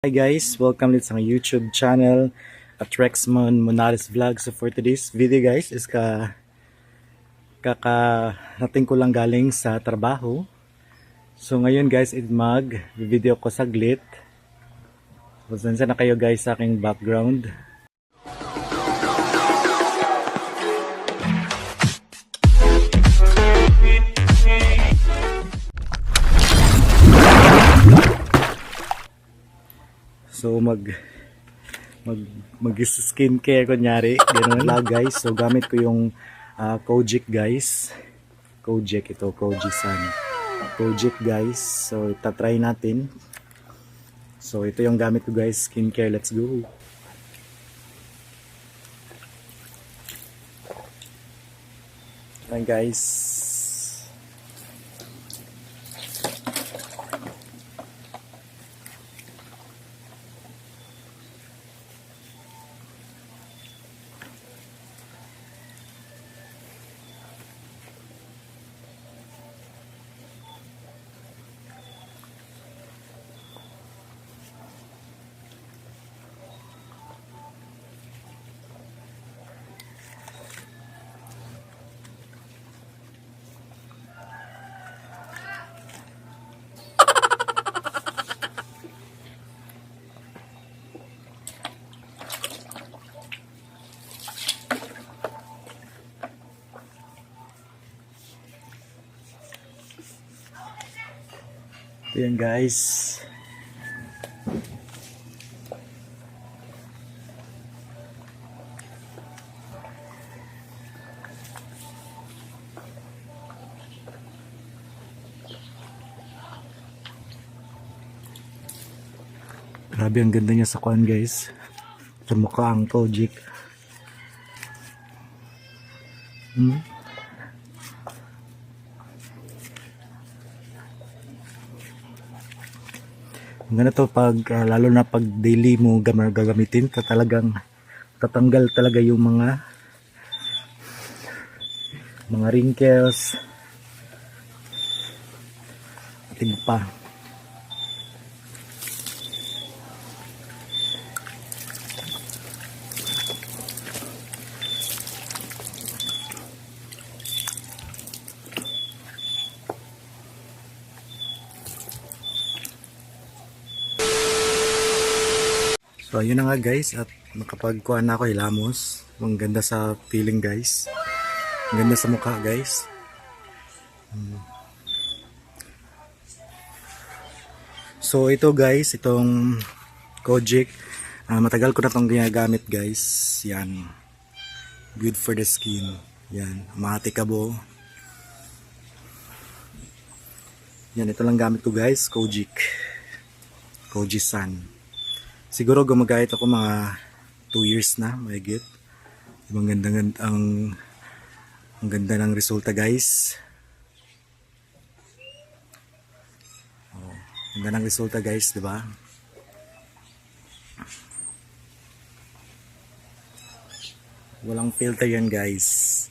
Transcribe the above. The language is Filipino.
Hi guys, welcome ulit sa my YouTube channel at Rexmon Monares Vlog. So for today's video guys is kakarating ko lang galing sa trabaho. So ngayon guys is mag-video ko saglit. Pasensya na kayo guys sa aking background. So mag-skincare kunyari, ganoon lang guys. So gamit ko yung Kojic guys. Kojic ito, Kojisan. Kojic guys. So itatry natin. So ito yung gamit ko guys, skincare. Let's go. Ayan guys. Ito yan guys. Grabe ang ganda niya sa kuan guys. Sa mukha ang Kojic. Ang to pag lalo na pag daily mo gagamitin ka, talagang tatanggal talaga yung mga wrinkles at iba pa. So ayun na nga guys, at nakapagkuha na ako hilamos. Ang ganda sa feeling guys. Ang ganda sa mukha guys. So ito guys, itong Kojic, matagal ko na itong ginagamit guys. Yan. Good for the skin. Yan. Matikabo. Yan, ito lang gamit ko guys. Kojic. Kojisan. Siguro gumagamit ako mga 2 years na, mahigit. Ang ganda ng resulta guys. Oh, ang ganda ng resulta guys, di ba? Walang filter yan guys.